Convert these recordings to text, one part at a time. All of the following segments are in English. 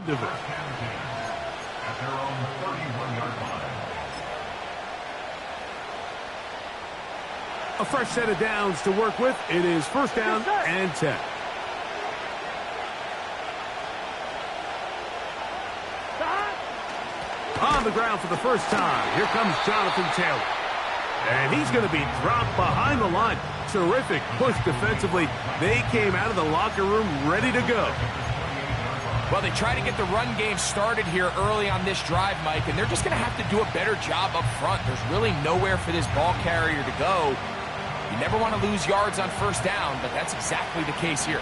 of it. At their own 31-yard line. A fresh set of downs to work with. It is first down and 10. On the ground for the first time. Here comes Jonathan Taylor. And he's going to be dropped behind the line. Terrific push defensively. They came out of the locker room ready to go. Well, they try to get the run game started here early on this drive, Mike, and they're just going to have to do a better job up front. There's really nowhere for this ball carrier to go. You never want to lose yards on first down, but that's exactly the case here.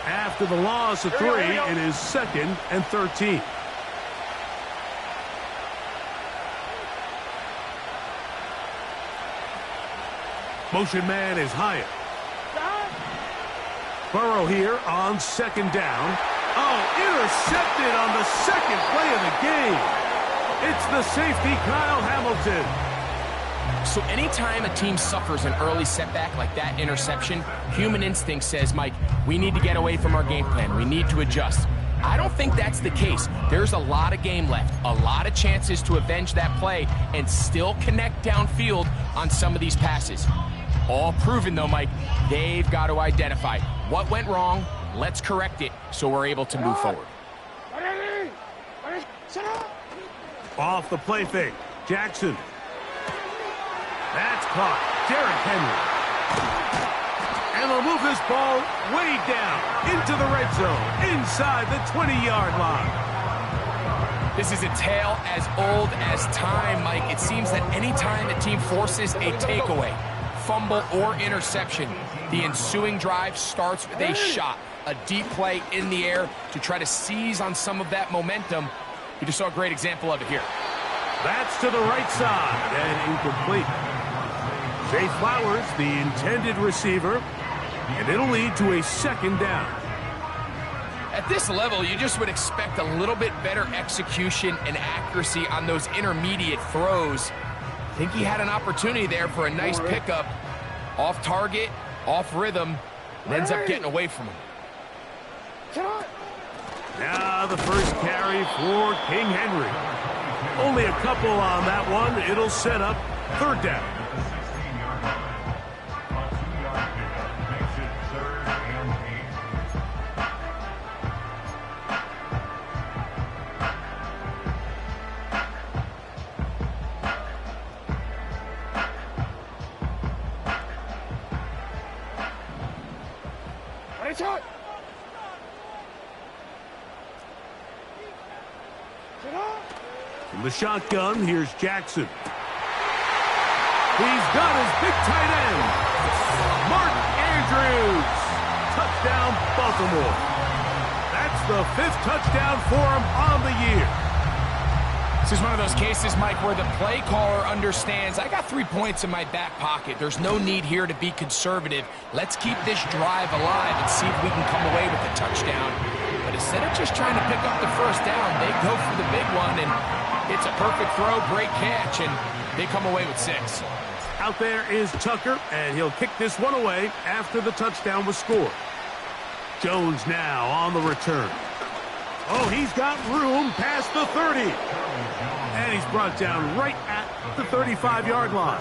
After the loss of 3, it is 2nd and 13. Motion man is Hyatt. Burrow here on 2nd down. Oh, intercepted on the second play of the game. It's the safety, Kyle Hamilton. So anytime a team suffers an early setback like that interception, human instinct says, Mike, we need to get away from our game plan. We need to adjust. I don't think that's the case. There's a lot of game left, a lot of chances to avenge that play and still connect downfield on some of these passes. All proven, though, Mike, they've got to identify what went wrong. Let's correct it so we're able to move forward. Off the play fake. Jackson. That's caught. Derrick Henry. And they'll move this ball way down into the red zone, inside the 20-yard line. This is a tale as old as time, Mike. It seems that any time the team forces a takeaway, fumble, or interception, the ensuing drive starts with a shot, a deep play in the air to try to seize on some of that momentum. You just saw a great example of it here. That's to the right side and incomplete. Zay Flowers, the intended receiver, and it'll lead to a 2nd down. At this level, you just would expect a little bit better execution and accuracy on those intermediate throws. I think he had an opportunity there for a nice pickup. Off target, off rhythm, and ends up getting away from him. Now the first carry for King Henry. Only a couple on that one. It'll set up 3rd down. From the shotgun, here's Jackson. He's got his big tight end, Mark Andrews. Touchdown, Baltimore. That's the 5th touchdown for him on the year. This is one of those cases, Mike, where the play caller understands, I got 3 points in my back pocket. There's no need here to be conservative. Let's keep this drive alive and see if we can come away with a touchdown. But instead of just trying to pick up the first down, they go for the big one, and it's a perfect throw, great catch, and they come away with 6. Out there is Tucker, and he'll kick this one away after the touchdown was scored. Jones now on the return. Oh, he's got room past the 30. And he's brought down right at the 35-yard line.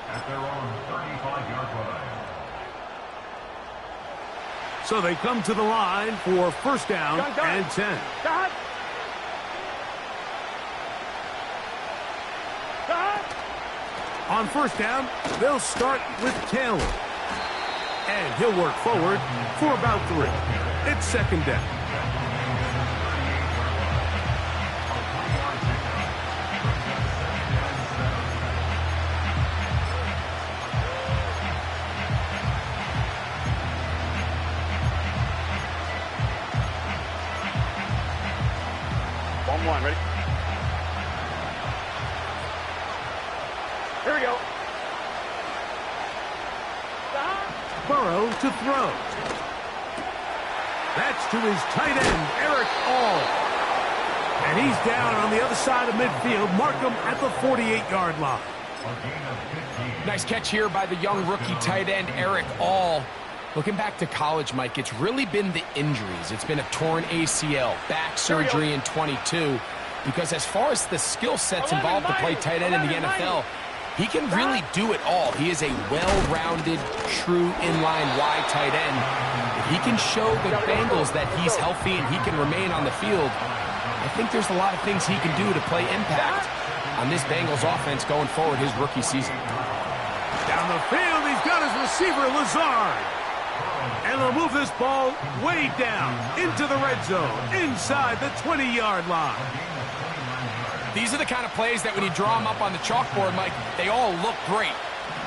At their own 35-yard line. So they come to the line for first down and 10. On first down, they'll start with Taylor. And he'll work forward for about 3. It's 2nd down. One, ready? Here we go. Burrow to throw. That's to his tight end, Eric All. And he's down on the other side of midfield. Mark him at the 48-yard line. Nice catch here by the young rookie tight end, Eric All. Looking back to college, Mike, it's really been the injuries. It's been a torn ACL, back surgery in 22, because as far as the skill sets involved to play tight end in the NFL, he can really do it all. He is a well-rounded, true inline wide tight end. If he can show the Bengals that he's healthy and he can remain on the field, I think there's a lot of things he can do to play impact on this Bengals offense going forward his rookie season. Down the field, he's got his receiver, Lazard. And they'll move this ball way down into the red zone, inside the 20-yard line. These are the kind of plays that when you draw them up on the chalkboard, Mike, they all look great.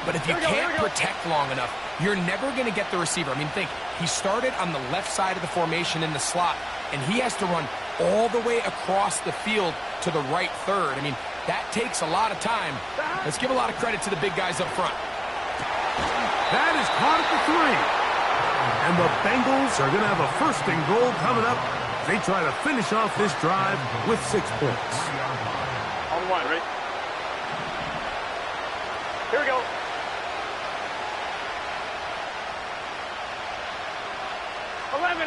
But if you can't protect long enough, you're never going to get the receiver. I mean, think, he started on the left side of the formation in the slot, and he has to run all the way across the field to the right third. I mean, that takes a lot of time. Let's give a lot of credit to the big guys up front. That is caught at the 3. And the Bengals are going to have a 1st and goal coming up. They try to finish off this drive with 6 points. On the line, right? Here we go. Eleven.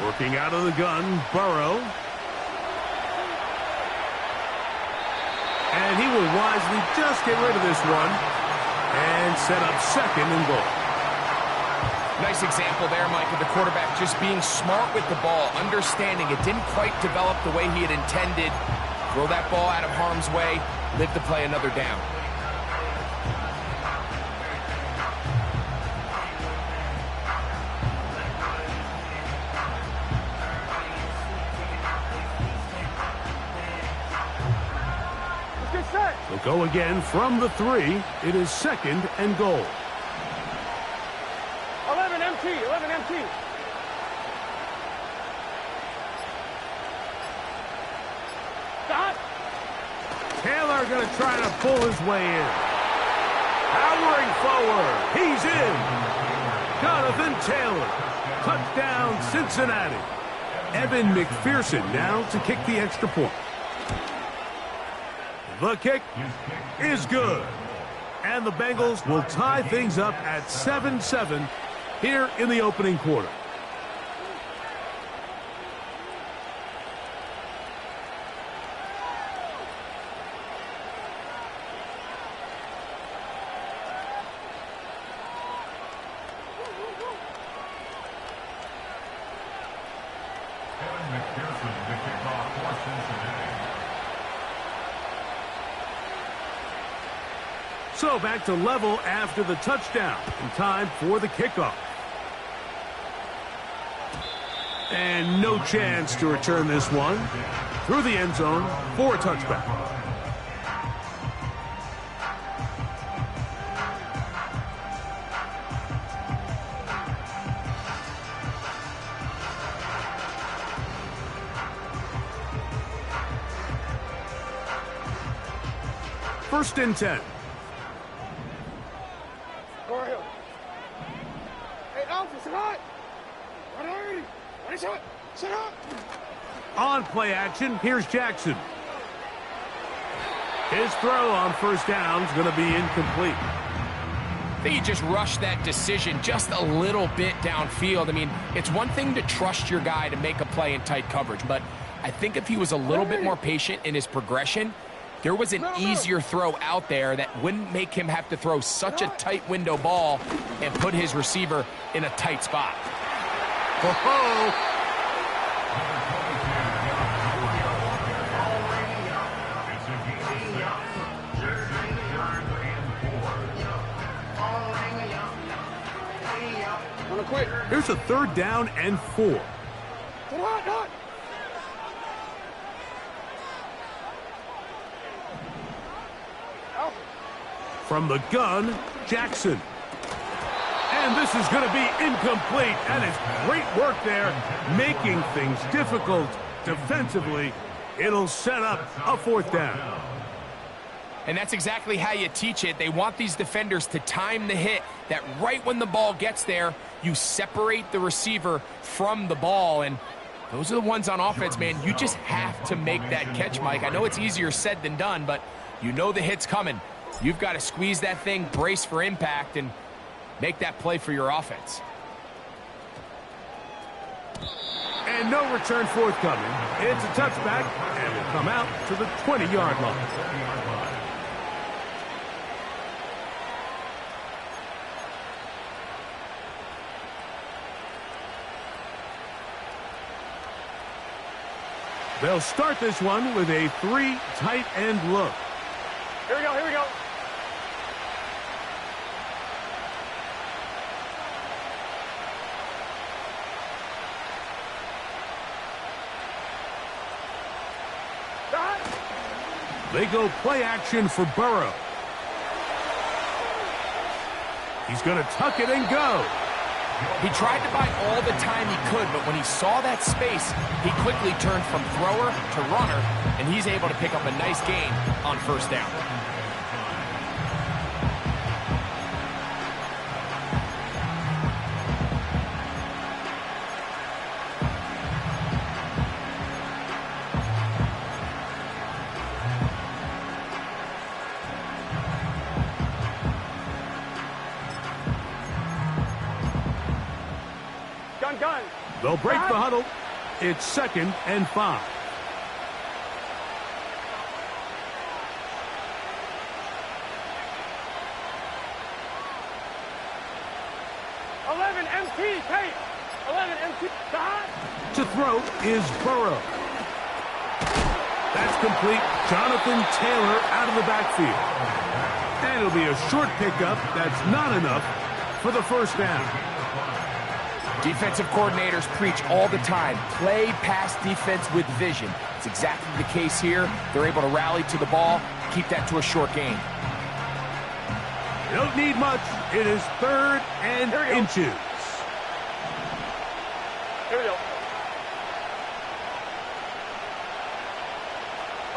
Working out of the gun, Burrow. And he will wisely just get rid of this one and set up 2nd and goal. Nice example there, Mike, of the quarterback just being smart with the ball, understanding it didn't quite develop the way he had intended. Throw that ball out of harm's way, live to play another down. They'll go again from the 3. It is 2nd and goal. 11 MT. Stop. Taylor going to try to pull his way in. Powering forward. He's in. Jonathan Taylor. Touchdown, Cincinnati. Evan McPherson now to kick the extra point. The kick is good. And the Bengals will tie things up at 7-7 here in the opening quarter. Kevin McPherson, the kickoff for Cincinnati. So back to level after the touchdown. And time for the kickoff. And no chance to return this one through the end zone for a touchback. First and 10. On play action, here's Jackson. His throw on first down is going to be incomplete. I think he just rushed that decision just a little bit downfield. I mean, it's one thing to trust your guy to make a play in tight coverage, but I think if he was a little bit more patient in his progression, there was an easier throw out there that wouldn't make him have to throw such a tight window ball and put his receiver in a tight spot. Oh-ho! Here's a 3rd down and 4. From the gun, Jackson. And this is going to be incomplete. And it's great work there, making things difficult defensively. It'll set up a 4th down. And that's exactly how you teach it. They want these defenders to time the hit, that right when the ball gets there, you separate the receiver from the ball. And those are the ones on offense, man. You just have to make that catch, Mike. I know it's easier said than done, but You know the hit's coming. You've got to squeeze that thing, brace for impact, and make that play for your offense. And no return forthcoming. It's a touchback, and will come out to the 20-yard line. They'll start this one with a 3 tight end look. Here we go, here we go. Stop. They go play action for Burrow. He's going to tuck it and go. He tried to buy all the time he could, but when he saw that space, he quickly turned from thrower to runner, and he's able to pick up a nice gain on first down. Gun. They'll break the huddle. It's 2nd and 5. MT, Tate. 11 MT. Stop. To throw is Burrow. That's complete. Jonathan Taylor out of the backfield. And it'll be a short pickup. That's not enough for the first down. Defensive coordinators preach all the time, play pass defense with vision. It's exactly the case here. They're able to rally to the ball, keep that to a short gain. They don't need much. It is 3rd and inches. Here we go.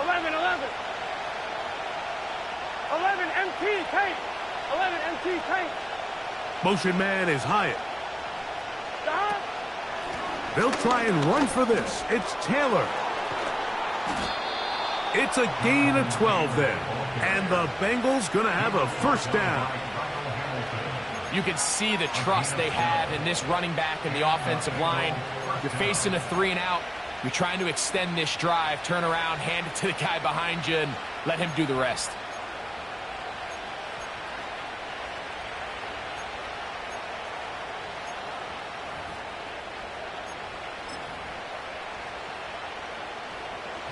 11. 11 MT, Tate. 11 MT, Tate. Motion man is Hyatt. Stop. They'll try and run for this. It's Taylor. It's a gain of 12 there. And the Bengals going to have a first down. You can see the trust they have in this running back and the offensive line. You're facing a 3 and out. You're trying to extend this drive, turn around, hand it to the guy behind you, and let him do the rest.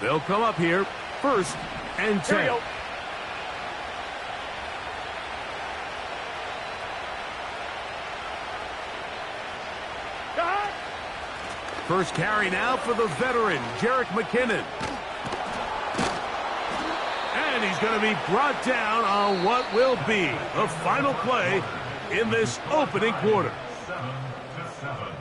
They'll come up here, 1st and 10. Here we go. Stop. First carry now for the veteran, Jerick McKinnon. And he's going to be brought down on what will be the final play in this opening quarter. 7-7.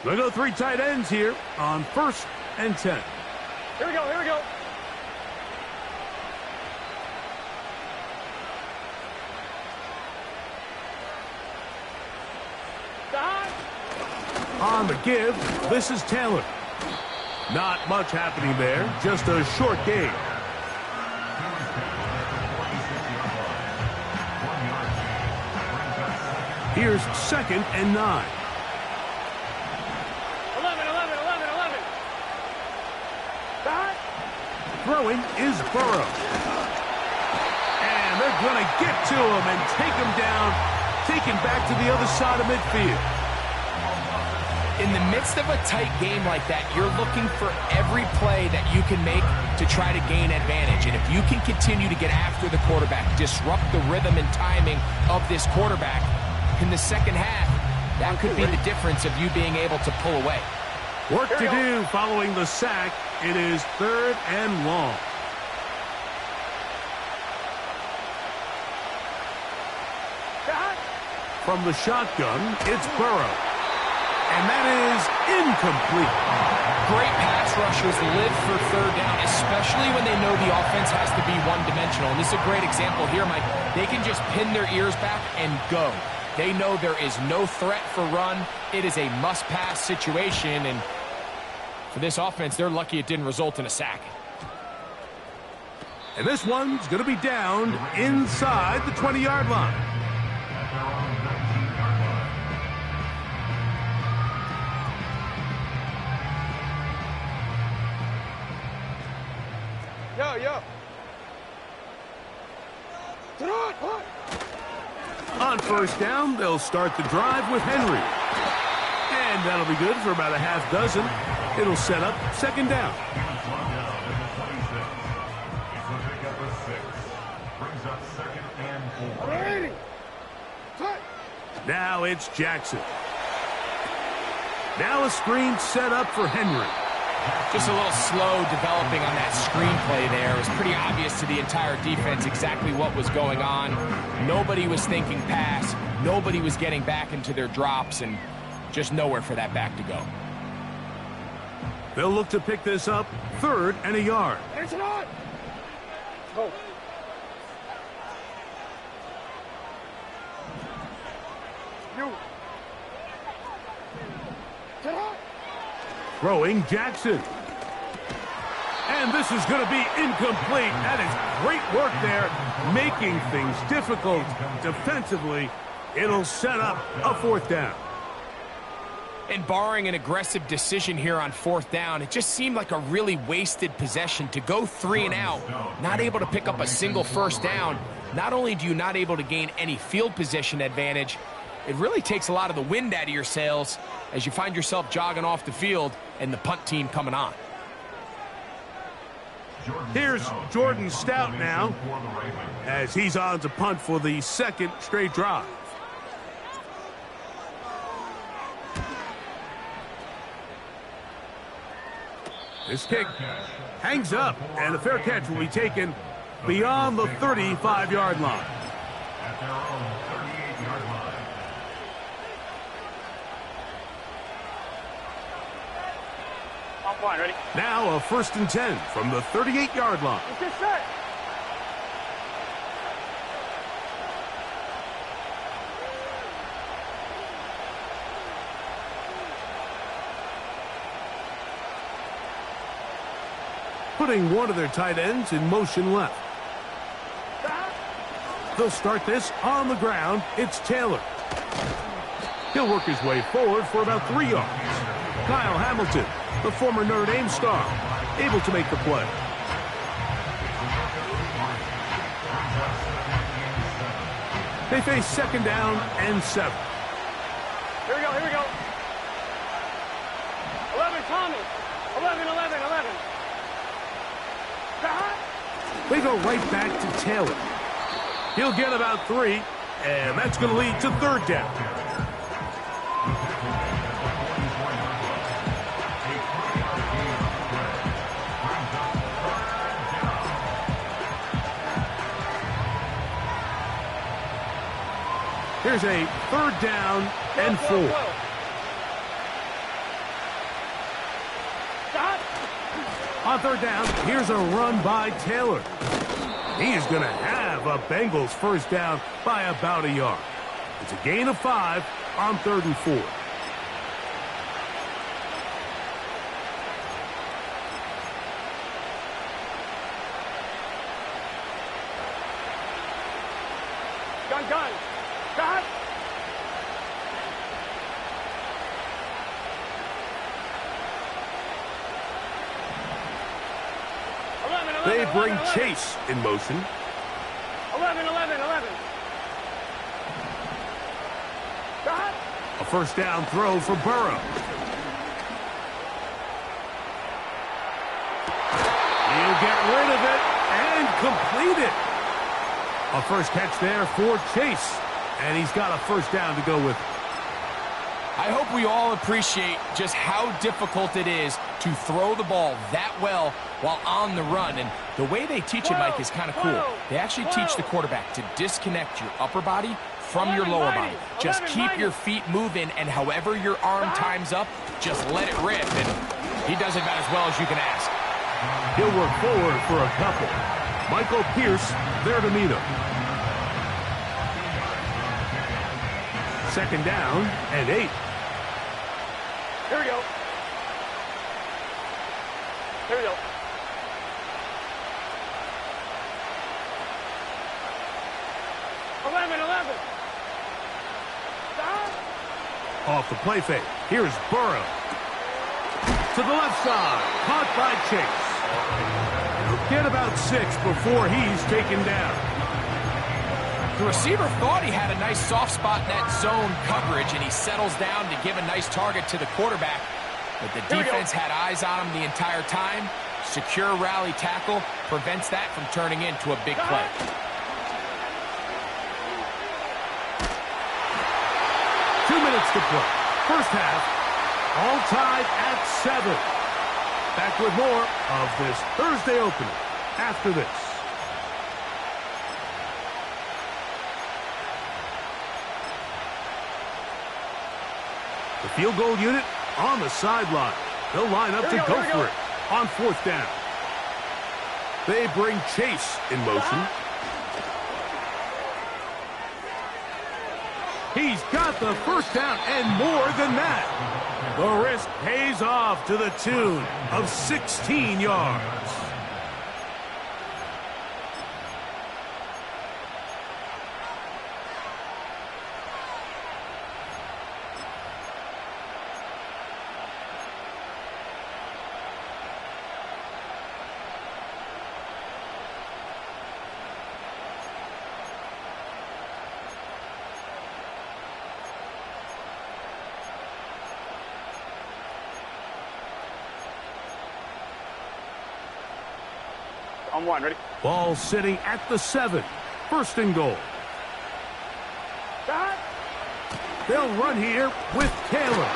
They'll go 3 tight ends here on 1st and 10. Here we go. Stop. On the give, this is Taylor. Not much happening there, just a short gain. Here's 2nd and 9. 11. Stop. Throwing is Burrow. And they're going to get to him and take him down, take him back to the other side of midfield. In the midst of a tight game like that, you're looking for every play that you can make to try to gain advantage. And if you can continue to get after the quarterback, disrupt the rhythm and timing of this quarterback in the second half, that could be the difference of you being able to pull away. Work to do following the sack. It is 3rd and long. Stop. From the shotgun, it's Burrow. And that is incomplete. great pass rushers live for third down, especially when they know the offense has to be one-dimensional. And this is a great example here, Mike. They can just pin their ears back and go. They know there is no threat for run. It is a must-pass situation, and for this offense, they're lucky it didn't result in a sack. And this one's going to be down inside the 20-yard line. Yo. On first down, they'll start the drive with Henry. And that'll be good for about a half dozen. It'll set up second down. Now it's Jackson. Now a screen set up for Henry. Just a little slow developing on that screenplay there. It was pretty obvious to the entire defense exactly what was going on. Nobody was thinking pass. Nobody was getting back into their drops, and just nowhere for that back to go. They'll look to pick this up, 3rd and a yard. It's on. Go. You. Get up. Throwing Jackson. And this is going to be incomplete. That is great work there, making things difficult defensively. It'll set up a 4th down. And barring an aggressive decision here on 4th down, it just seemed like a really wasted possession to go 3 and out, not able to pick up a single first down. Not only do you not able to gain any field position advantage, it really takes a lot of the wind out of your sails as you find yourself jogging off the field and the punt team coming on. Here's Jordan Stout now as he's on to punt for the 2nd straight drive. This kick hangs up, and a fair catch will be taken beyond the 35-yard line. At their own 38-yard line. On point, ready? Now a 1st and 10 from the 38-yard line. Let's get set. Putting one of their tight ends in motion left. They'll start this on the ground. It's Taylor. He'll work his way forward for about 3 yards. Kyle Hamilton, the former Notre Dame star, able to make the play. They face 2nd down and 7. Here we go. 11, Tommy. 11. They go right back to Taylor. He'll get about 3, and that's going to lead to 3rd down. Here's a 3rd down and 4. On 3rd down, here's a run by Taylor. He is going to have a Bengals 1st down by about a yard. It's a gain of 5 on 3rd and 4. Gun. Got. They bring Chase in motion. 11. Got. A 1st down throw for Burrow. He'll get rid of it and complete it. A 1st catch there for Chase. And he's got a 1st down to go with it. I hope we all appreciate just how difficult it is to throw the ball that well while on the run. And the way they teach it, Mike, is kind of cool. They actually teach the quarterback to disconnect your upper body from your lower body. Just keep your feet moving, and however your arm times up, just let it rip. And He does it about as well as you can ask. He'll work forward for a couple. Michael Pierce there to meet him. Second down and 8. Here we go. Here we go. Off the play fake. Here's Burrow. To the left side. Caught by Chase. He'll get about 6 before he's taken down. The receiver thought he had a nice soft spot in that zone coverage, and he settles down to give a nice target to the quarterback. But the defense had eyes on him the entire time. Secure rally tackle prevents that from turning into a big play. To play. First half, all tied at 7. Back with more of this Thursday opener after this. The field goal unit on the sideline. They'll line up to go for it on 4th down. They bring Chase in motion. He's got the first down and more than that. The risk pays off to the tune of 16 yards. On 1, ready? Ball sitting at the 7. First and goal. They'll run here with Taylor.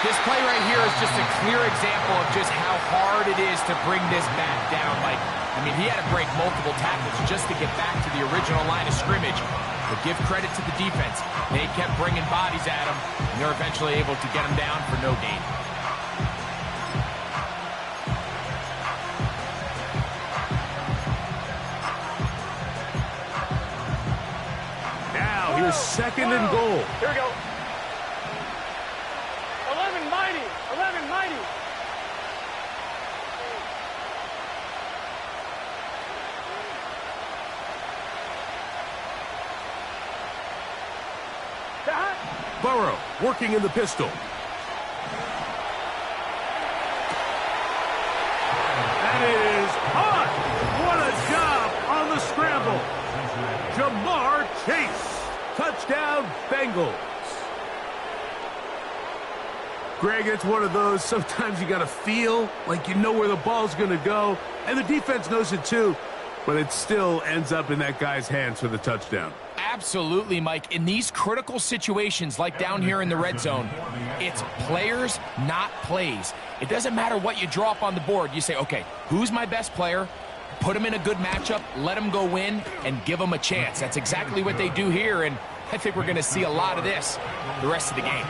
This play right here is just a clear example of just how hard it is to bring this back down. I mean, he had to break multiple tackles just to get back to the original line of scrimmage. But give credit to the defense. They kept bringing bodies at him, and they're eventually able to get him down for no gain. Here's second and goal. Here we go. 11 mighty. 11 mighty. Burrow working in the pistol. That is hot. What a job on the scramble. Jamar Chase. Touchdown, Bengals. Greg, it's one of those, sometimes you got to feel like you know where the ball's going to go, and the defense knows it too, but it still ends up in that guy's hands for the touchdown. Absolutely, Mike. In these critical situations, like down here in the red zone, it's players, not plays. It doesn't matter what you draw up on the board. You say, okay, who's my best player? Put them in a good matchup, let them go win, and give them a chance. That's exactly what they do here, and I think we're going to see a lot of this the rest of the game.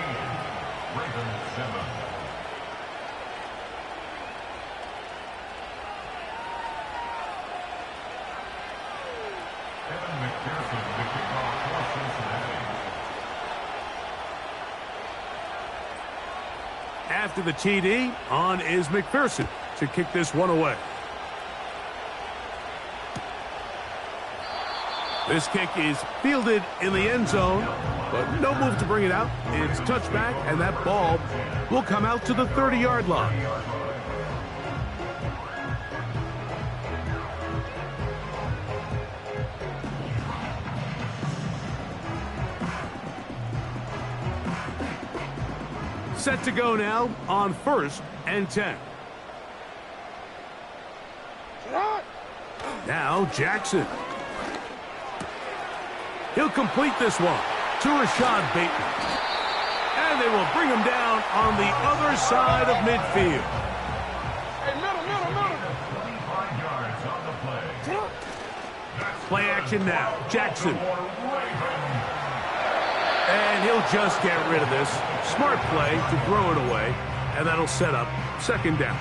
After the TD, on is McPherson to kick this one away. This kick is fielded in the end zone, but no move to bring it out. It's touchback, and that ball will come out to the 30-yard line. Set to go now on 1st and 10. Now Jackson. He'll complete this one to Rashad Bateman. And they will bring him down on the other side of midfield. Hey, middle. 25 yards on the play. Play action now. Jackson. And he'll just get rid of this. Smart play to throw it away And that'll set up second down.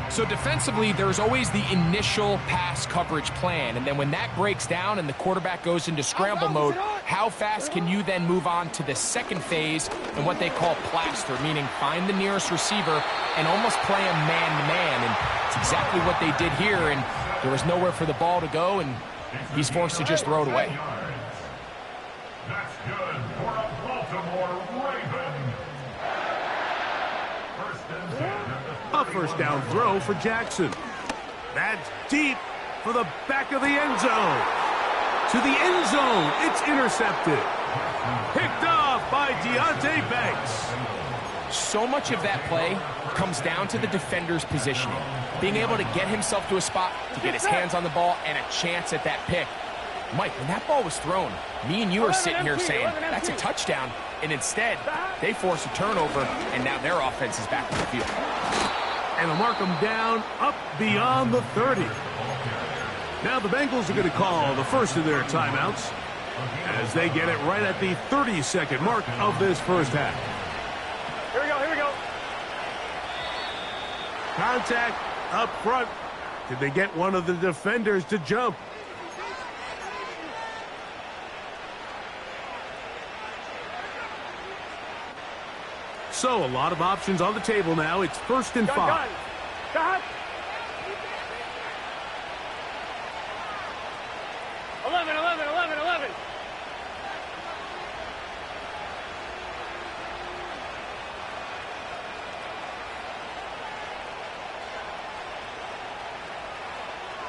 So defensively, there's always the initial pass coverage plan, and then when that breaks down and the quarterback goes into scramble mode, how fast can you then move on to the second phase and what they call plaster, meaning find the nearest receiver and almost play him man-to-man, and it's exactly what they did here, and there was nowhere for the ball to go, and he's forced to just throw it away. That's good for a Baltimore Ravens. First and 10. A first down throw for Jackson. That's deep for the back of the end zone. To the end zone, it's intercepted. Picked off by Deonte Banks. So much of that play comes down to the defender's positioning. Being able to get himself to a spot, to get his hands on the ball, and a chance at that pick. Mike, when that ball was thrown, me and you are sitting here saying, that's a touchdown. And instead, they force a turnover, and now their offense is back on the field. And they'll mark them down up beyond the 30. Now the Bengals are going to call the first of their timeouts as they get it right at the 30-second mark of this first half. Here we go, here we go. Contact up front. Did they get one of the defenders to jump? So a lot of options on the table now. It's first and 5. Gun. 11.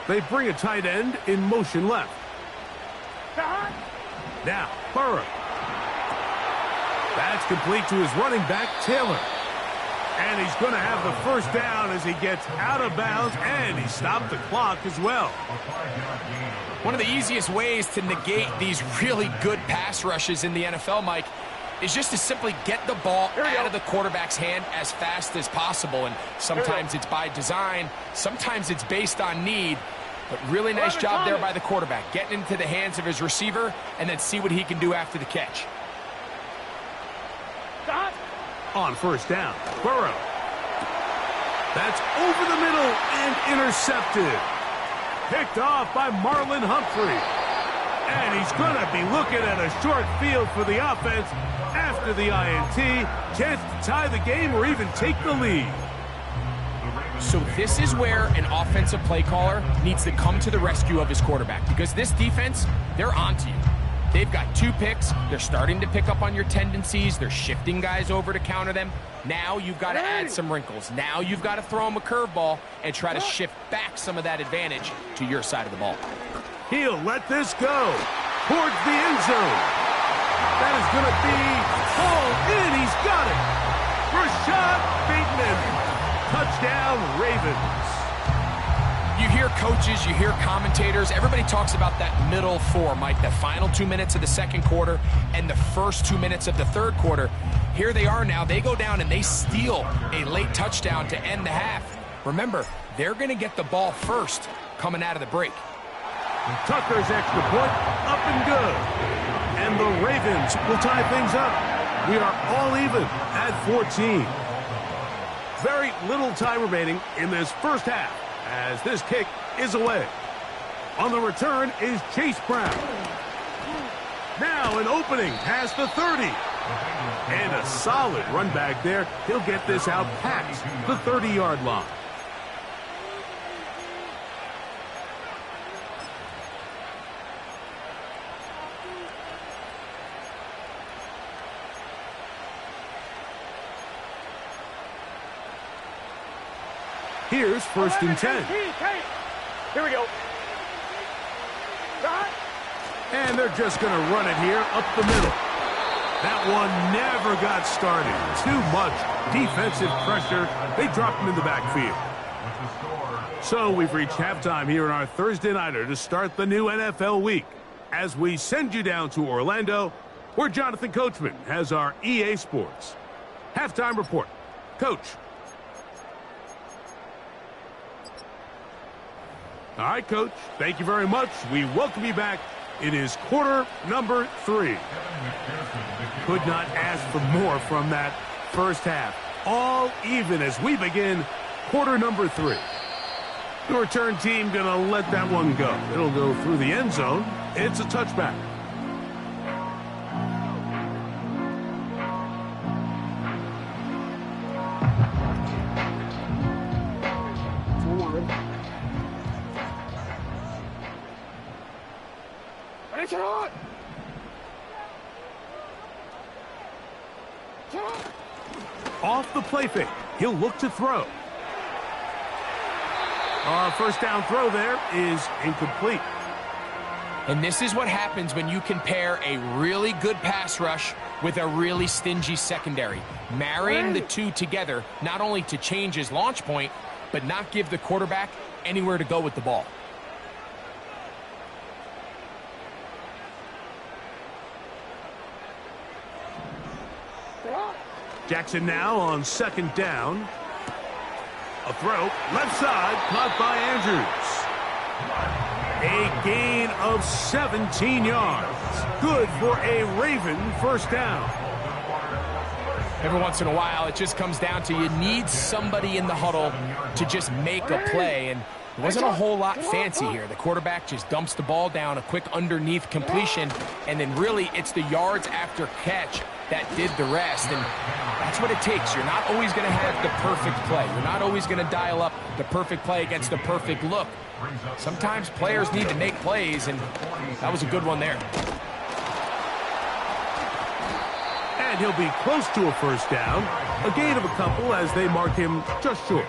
They bring a tight end in motion left. Now, Burrow. That's complete to his running back, Taylor. And he's going to have the first down as he gets out of bounds, and he stopped the clock as well. One of the easiest ways to negate these really good pass rushes in the NFL, Mike, is just to simply get the ball out of the quarterback's hand as fast as possible. And sometimes it's by design, sometimes it's based on need. But really nice job there by the quarterback, getting into the hands of his receiver and then see what he can do after the catch. On first down, Burrow. That's over the middle and intercepted. Picked off by Marlon Humphrey. And he's going to be looking at a short field for the offense after the INT. Chance to tie the game or even take the lead. So this is where an offensive play caller needs to come to the rescue of his quarterback, because this defense, they're onto you. They've got 2 picks. They're starting to pick up on your tendencies. They're shifting guys over to counter them. Now you've got to add some wrinkles. Now you've got to throw them a curveball and try to shift back some of that advantage to your side of the ball. He'll let this go towards the end zone. That is going to be hauled in. He's got it. Rashad Bateman. Touchdown, Ravens. You hear coaches, you hear commentators, everybody talks about that middle 4, Mike, the final 2 minutes of the second quarter and the first 2 minutes of the third quarter. Here they are now. They go down and they steal a late touchdown to end the half. Remember, they're going to get the ball first coming out of the break. Tucker's extra point, up and good. And the Ravens will tie things up. We are all even at 14. Very little time remaining in this first half as this kick is away. On the return is Chase Brown. Now an opening past the 30. And a solid run back there. He'll get this out past the 30-yard line. Here's first and 10. Here we go. And they're just going to run it here up the middle. That one never got started. Too much defensive pressure. They dropped him in the backfield. So we've reached halftime here in our Thursday Nighter to start the new NFL week. As we send you down to Orlando, where Jonathan Coachman has our EA Sports halftime report. Coach. All right, Coach. Thank you very much. We welcome you back. It is quarter number 3. Could not ask for more from that first half. all even as we begin quarter number 3. The return team going to let that one go. It'll go through the end zone. It's a touchback. Off the play fake. He'll look to throw. First down throw there is incomplete. And this is what happens when you can pair a really good pass rush with a really stingy secondary. Marrying the two together, not only to change his launch point, but not give the quarterback anywhere to go with the ball. Jackson now on second down. A throw, left side, caught by Andrews. A gain of 17 yards. Good for a Raven first down. Every once in a while, it just comes down to you need somebody in the huddle to just make a play, and it wasn't a whole lot fancy here. The quarterback just dumps the ball down, a quick underneath completion, and then really it's the yards after catch that did the rest, and that's what it takes. You're not always going to have the perfect play. You're not always going to dial up the perfect play against the perfect look. Sometimes players need to make plays, and that was a good one there. And he'll be close to a first down. A gain of a couple as they mark him just short.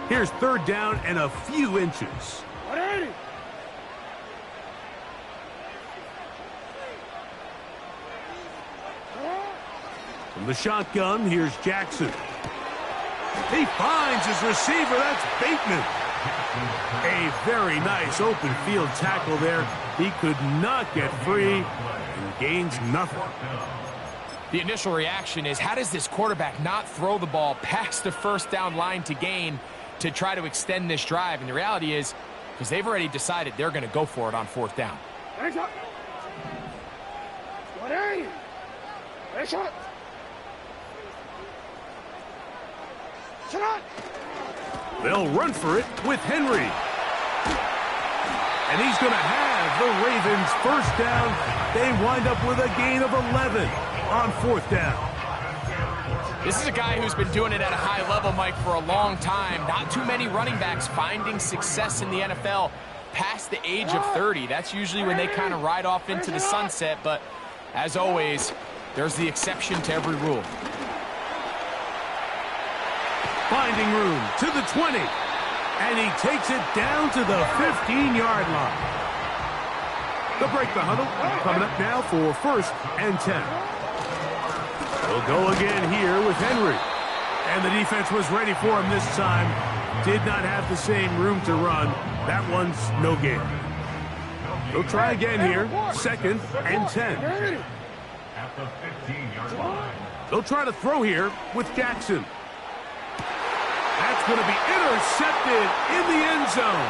Here's third down and a few inches. From the shotgun, here's Jackson. He finds his receiver. That's Bateman. A very nice open field tackle there. He could not get free and gains nothing. The initial reaction is, how does this quarterback not throw the ball past the first down line to gain to try to extend this drive? And the reality is, because they've already decided they're going to go for it on fourth down. They'll run for it with Henry. And he's going to have the Ravens first down. They wind up with a gain of 11 on fourth down. This is a guy who's been doing it at a high level, Mike, for a long time. Not too many running backs finding success in the NFL past the age of 30. That's usually when they kind of ride off into the sunset. But as always, there's the exception to every rule. Finding room to the 20. And he takes it down to the 15-yard line. They'll break the huddle. Coming up now for first and 10. They'll go again here with Henry. And the defense was ready for him this time. Did not have the same room to run. That one's no gain. They'll try again here. Second and 10. At the 15-yard line. They'll try to throw here with Jackson. That's going to be intercepted in the end zone.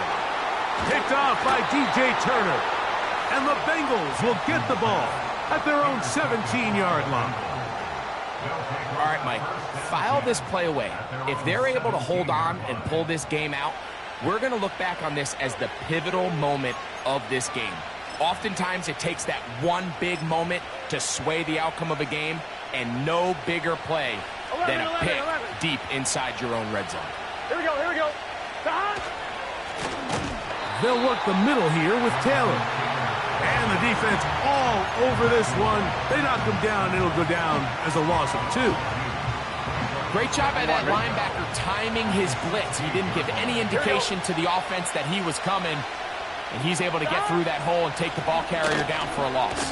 Picked off by DJ Turner. And the Bengals will get the ball at their own 17-yard line. All right, Mike, file this play away. If they're able to hold on and pull this game out, we're going to look back on this as the pivotal moment of this game. Oftentimes, it takes that one big moment to sway the outcome of a game, and no bigger play than a pick deep inside your own red zone. Here we go, here we go. They'll work the middle here with Taylor. And the defense all over this one. They knock him down. It'll go down as a loss of 2. Great job by that linebacker timing his blitz. He didn't give any indication to the offense that he was coming. And he's able to get through that hole and take the ball carrier down for a loss.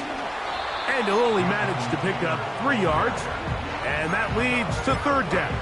And he'll only manage to pick up 3 yards. And that leads to third down.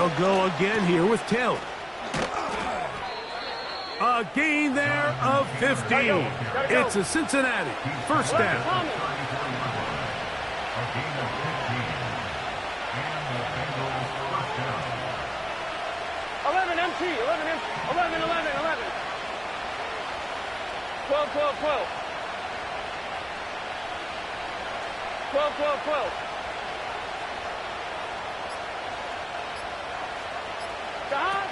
They'll go again here with Taylor. A gain there of 15. It's a Cincinnati first down. A gain of 15. And the Bengals first down. 11 MT, 11 MT, 11, 11, 11. 12, 12, 12. 12, 12, 12. Stop.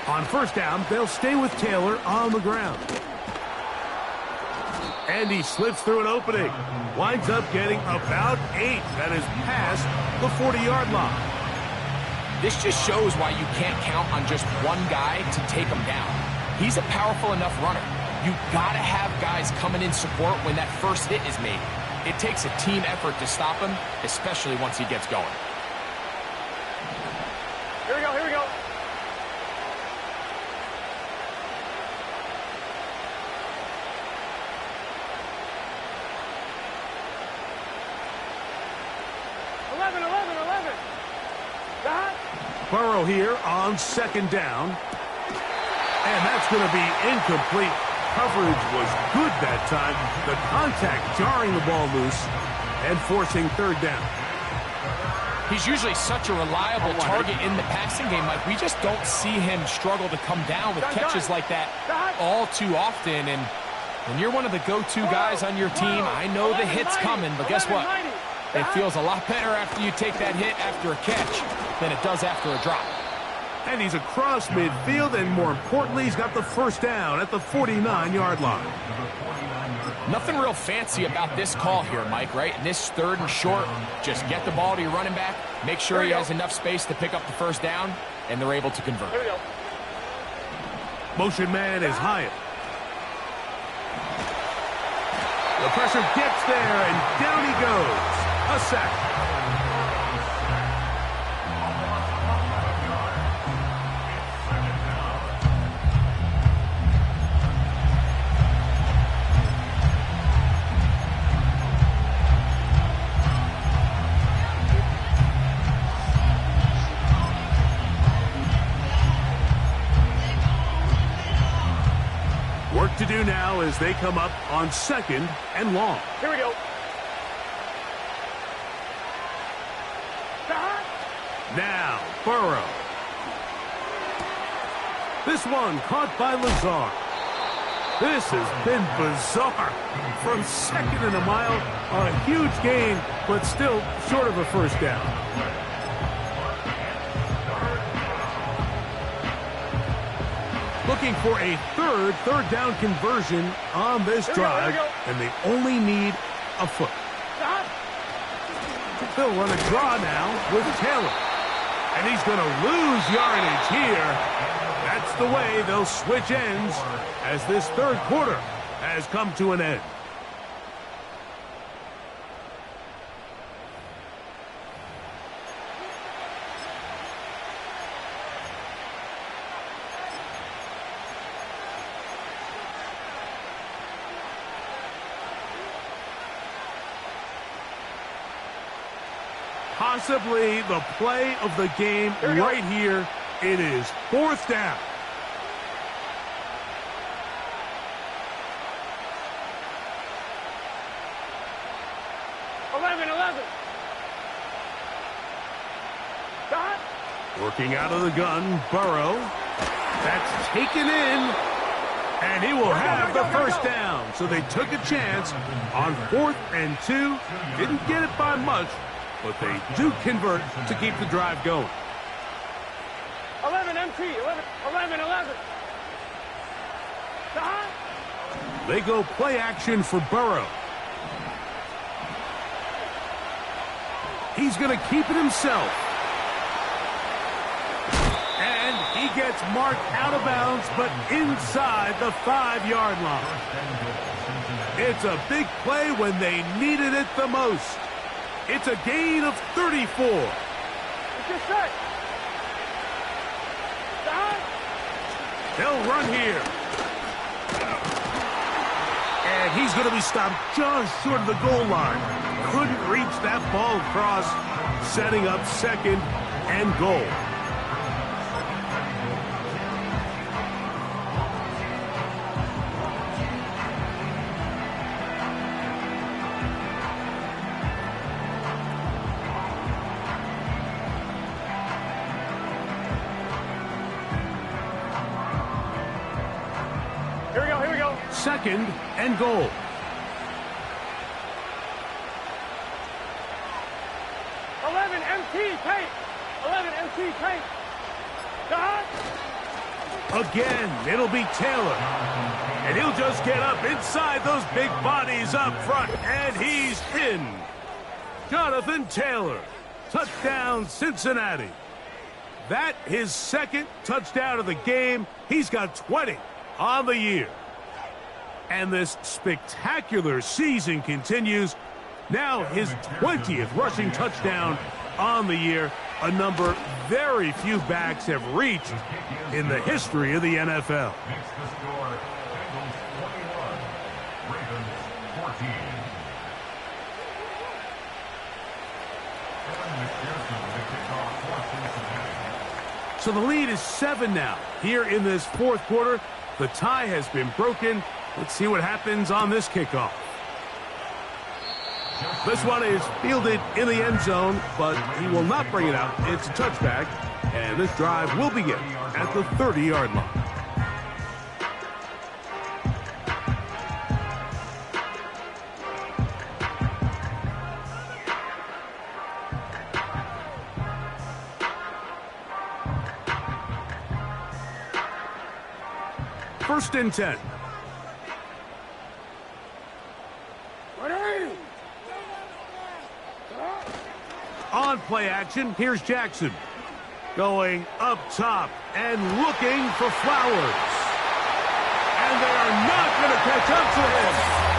On first down, they'll stay with Taylor on the ground. And he slips through an opening. Winds up getting about 8. That is past the 40-yard line. This just shows why you can't count on just one guy to take him down. He's a powerful enough runner. You gotta have guys coming in support when that first hit is made. It takes a team effort to stop him, especially once he gets going. Here we go, here we go. Burrow here on second down. And that's going to be incomplete. Coverage was good that time. The contact jarring the ball loose and forcing third down. He's usually such a reliable target in the passing game. Like, we just don't see him struggle to come down with catches like that all too often. And when you're one of the go-to guys on your team, I know the hit's coming, but guess what? It feels a lot better after you take that hit after a catch than it does after a drop. And he's across midfield, and more importantly, he's got the first down at the 49-yard line. Nothing real fancy about this call here, Mike, right? In this third and short, just get the ball to your running back, make sure he has enough space to pick up the first down, and they're able to convert. Here we go. Motion man is Hyatt. The pressure gets there, and down he goes. A sack. Work to do now as they come up on second and long. Here we go. Now, Burrow. This one caught by Lazard. This has been bizarre. From second and a mile, a huge gain, but still short of a first down. Looking for a third down conversion on this drive, and they only need a foot. They'll run a draw now with Taylor. And he's going to lose yardage here. That's the way they'll switch ends as this third quarter has come to an end. Possibly the play of the game right here. It is fourth down. Working out of the gun, Burrow. That's taken in. And he will have the first down. So they took a chance on 4th and 2. Didn't get it by much, but they do convert to keep the drive going. 11 MT, 11. They go play action for Burrow. He's going to keep it himself. And he gets marked out of bounds, but inside the 5-yard line. It's a big play when they needed it the most. It's a gain of 34. It's set. They'll run here. And he's going to be stopped just short of the goal line. Couldn't reach that ball across, setting up second and goal. 2nd and goal. MT, tight. 11 MT, tight. Dot. Again, it'll be Taylor. And he'll just get up inside those big bodies up front, and he's in. Jonathan Taylor, touchdown Cincinnati. That his 2nd touchdown of the game. He's got 20 on the year. And this spectacular season continues. Now his 20th rushing touchdown on the year, a number very few backs have reached in the history of the NFL. Makes the score Bengals 21, Ravens 14. Evan McPherson with the kickoff for Cincinnati. So the lead is 7 now here in this 4th quarter. The tie has been broken. Let's see what happens on this kickoff. This one is fielded in the end zone, but he will not bring it out. It's a touchback, and this drive will begin at the 30-yard line. First and 10. On play action, here's Jackson. Going up top and looking for Flowers. And they are not going to catch up to him.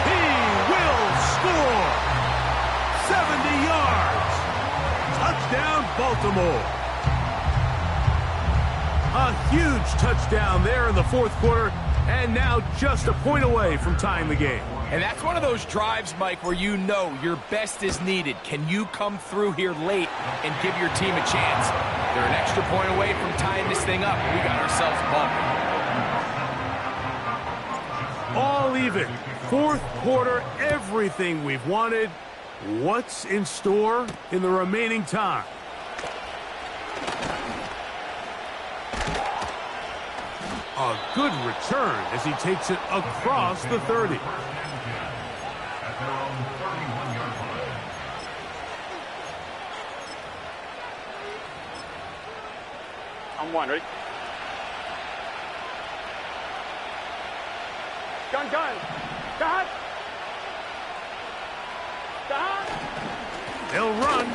He will score. 70 yards. Touchdown, Baltimore. A huge touchdown there in the 4th quarter, and now just a point away from tying the game. And that's one of those drives, Mike, where you know your best is needed. Can you come through here late and give your team a chance? They're an extra point away from tying this thing up. We got ourselves bumping. All even. 4th quarter, everything we've wanted. What's in store in the remaining time? A good return as he takes it across the 30. At their own 31-yard line. I'm one, ready? Gun. Dot. They'll run,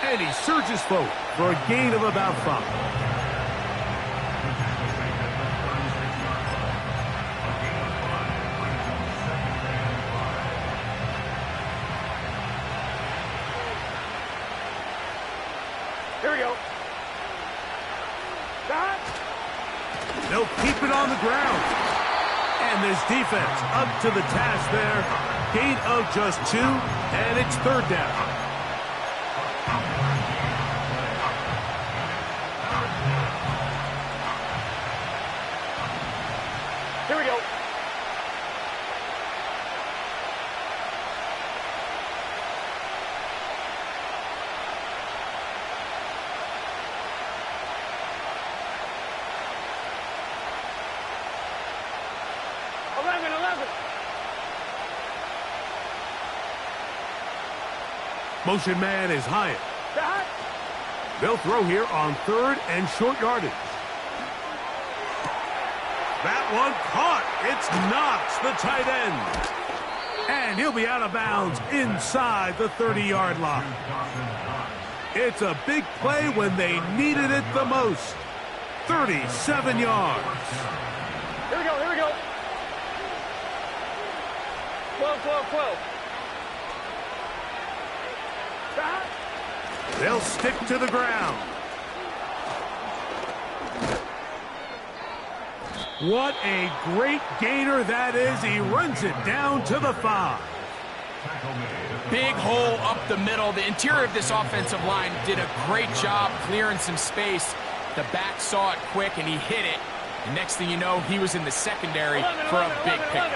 and he surges forward for a gain of about 5. Here we go. Dot. They'll keep it on the ground. And this defense up to the task there. Gain of just 2, and it's 3rd down. Here we go. Motion man is Hyatt. They'll throw here on 3rd and short yardage. That one caught. It's Knox, the tight end. And he'll be out of bounds inside the 30-yard line. It's a big play when they needed it the most. 37 yards. Here we go. 12. They'll stick to the ground. What a great gainer that is. He runs it down to the 5. Big hole up the middle. The interior of this offensive line did a great job clearing some space. The back saw it quick, and he hit it. And next thing you know, he was in the secondary for a big pick.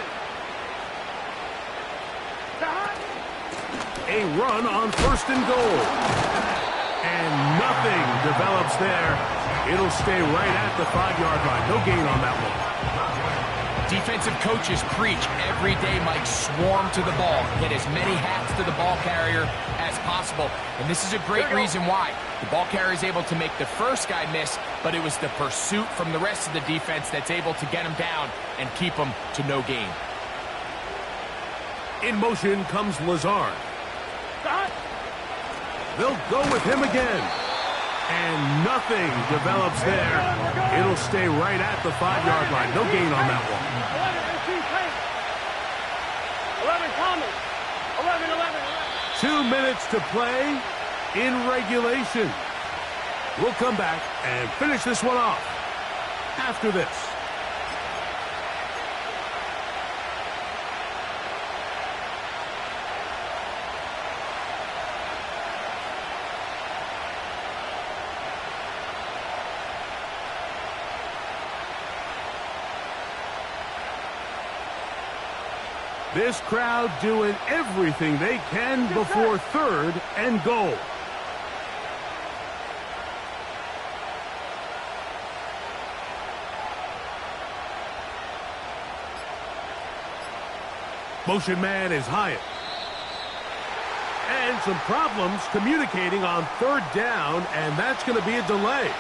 A run on 1st and goal. And nothing develops there. It'll stay right at the 5-yard line. No gain on that one. Defensive coaches preach every day, Mike, swarm to the ball. Get as many hats to the ball carrier as possible. And this is a great reason why. The ball carrier is able to make the first guy miss, but it was the pursuit from the rest of the defense that's able to get him down and keep him to no gain. In motion comes Lazard. Stop. They'll go with him again. And nothing develops there. It'll stay right at the 5-yard line. No gain on that one. 11 Thomas. 11. 2 minutes to play in regulation. We'll come back and finish this one off after this. This crowd doing everything they can before 3rd and goal. Motion man is Hyatt. And some problems communicating on 3rd down, and that's going to be a delay.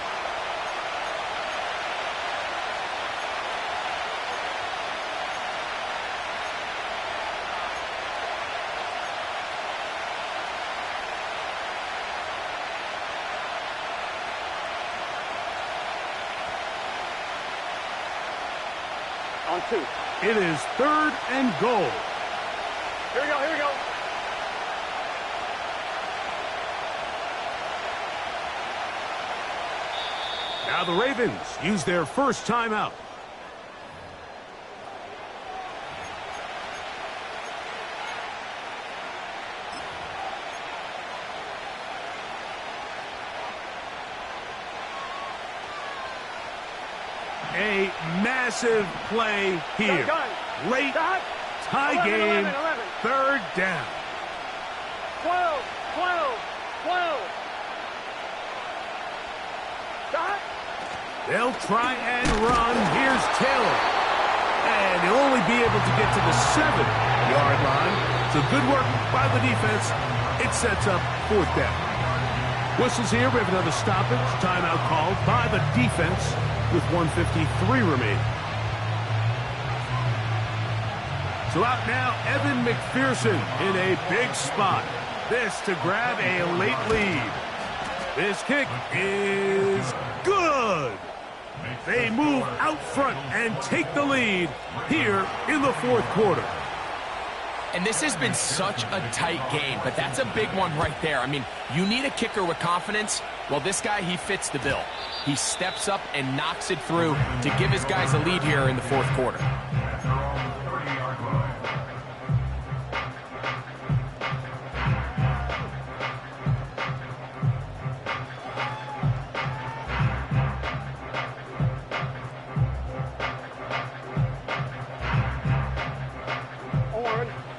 On 2. It is 3rd and goal. Here we go, here we go. Now the Ravens use their first timeout. A massive play here. Late tie 11, game, 11. 3rd down. 12. Stop. They'll try and run. Here's Taylor. And he'll only be able to get to the 7-yard line. So good work by the defense. It sets up 4th down. Whistles here. We have another stoppage. Timeout called by the defense with 1:53 remaining. So out now, Evan McPherson in a big spot. This to grab a late lead. This kick is good. They move out front and take the lead here in the 4th quarter. And this has been such a tight game, but that's a big one right there. I mean, you need a kicker with confidence. Well, this guy, he fits the bill. He steps up and knocks it through to give his guys a lead here in the 4th quarter.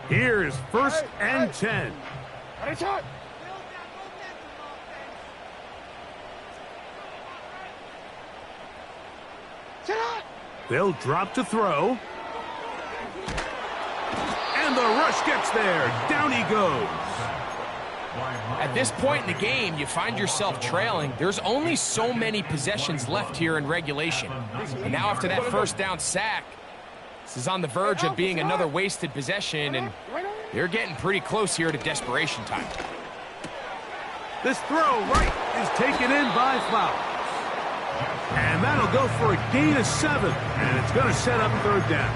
Here's 1st and 10. They'll drop to throw. And the rush gets there. Down he goes. At this point in the game, you find yourself trailing. There's only so many possessions left here in regulation. And now after that 1st down sack, this is on the verge of being another wasted possession, and they're getting pretty close here to desperation time. This throw right is taken in by Flowers. And that'll go for a gain of 7, and it's going to set up 3rd down.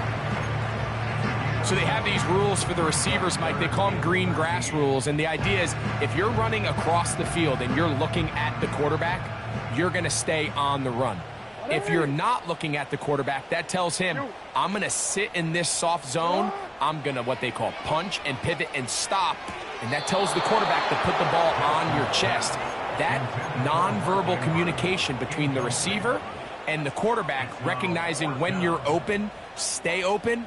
So they have these rules for the receivers, Mike. They call them green grass rules, and the idea is if you're running across the field and you're looking at the quarterback, you're going to stay on the run. If you're not looking at the quarterback, that tells him, I'm going to sit in this soft zone. I'm going to what they call punch and pivot and stop. And that tells the quarterback to put the ball on your chest. That nonverbal communication between the receiver and the quarterback, recognizing when you're open, stay open,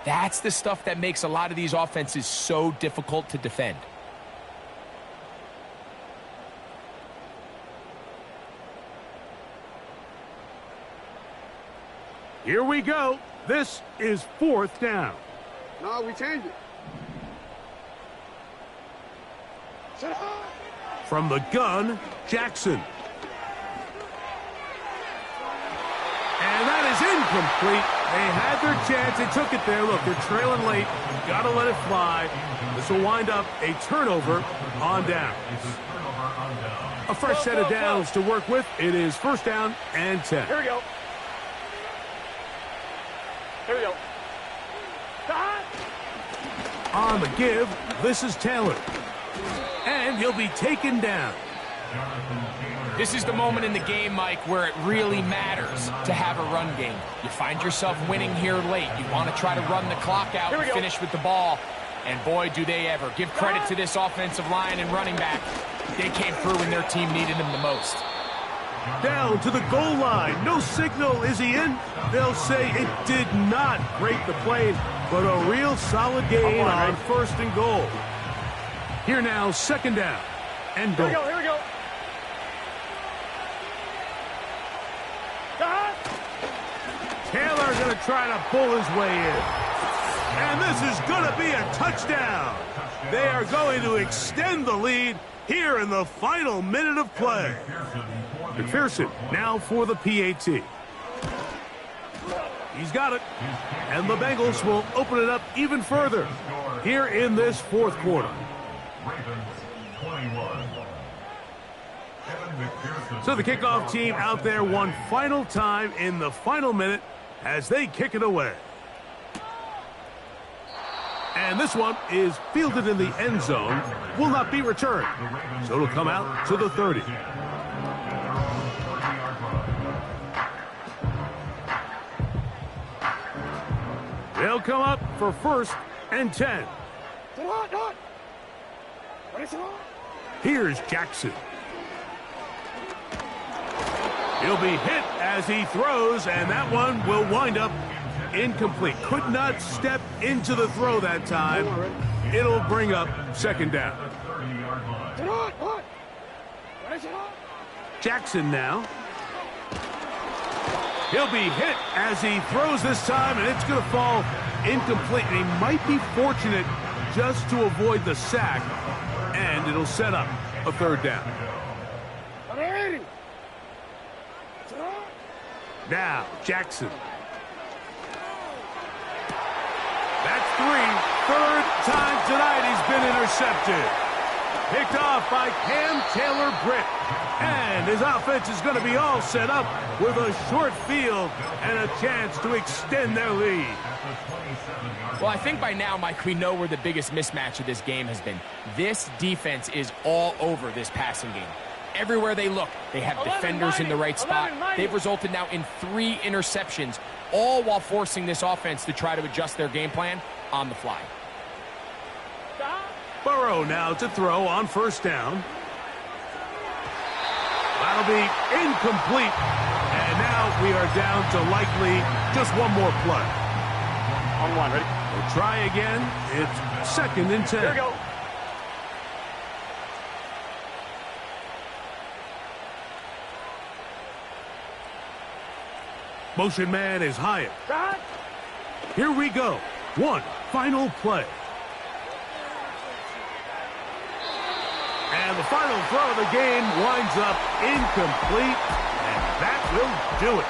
that's the stuff that makes a lot of these offenses so difficult to defend. Here we go. This is 4th down. No, we changed it. Shut up. From the gun, Jackson. And that is incomplete. They had their chance. They took it there. Look, they're trailing late. Got to let it fly. This will wind up a turnover on downs. A fresh set of downs to work with. It is 1st down and 10. Here we go. Here we go. On the give, this is Taylor. And he'll be taken down. This is the moment in the game, Mike, where it really matters to have a run game. You find yourself winning here late. You want to try to run the clock out and finish with the ball. And boy, do they ever. Give credit to this offensive line and running back. They came through when their team needed them the most. Down to the goal line. No signal. Is he in? They'll say it did not break the plane, but a real solid gain on 1st and goal. Here now, 2nd down and goal. Here we go. Taylor going to try to pull his way in. And this is going to be a touchdown. They are going to extend the lead here in the final minute of play. McPherson now for the PAT. He's got it. And the Bengals will open it up even further here in this 4th quarter. So the kickoff team out there one final time in the final minute as they kick it away. And this one is fielded in the end zone, will not be returned. So it'll come out to the 30. They'll come up for 1st and 10. Here's Jackson. He'll be hit as he throws, and that one will wind up incomplete. Could not step into the throw that time. It'll bring up 2nd down. Jackson now. He'll be hit as he throws this time, and it's going to fall incomplete. And he might be fortunate just to avoid the sack, and it'll set up a 3rd down. Now, Jackson. That's 3rd time tonight he's been intercepted. Picked off by Cam Taylor-Britt. And his offense is going to be all set up with a short field and a chance to extend their lead. Well, I think by now, Mike, we know where the biggest mismatch of this game has been. This defense is all over this passing game. Everywhere they look, they have defenders in the right spot. They've resulted now in 3 interceptions, all while forcing this offense to try to adjust their game plan on the fly. Burrow now to throw on 1st down. That'll be incomplete. And now we are down to likely just one more play. On 1, ready? We'll try again. It's 2nd and 10. Here we go. Motion man is Hyatt. Here we go. One final play. And the final throw of the game winds up incomplete. And that will do it.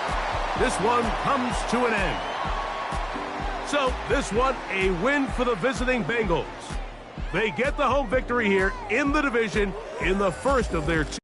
This one comes to an end. So this one a win for the visiting Bengals. They get the home victory here in the division in the first of their 2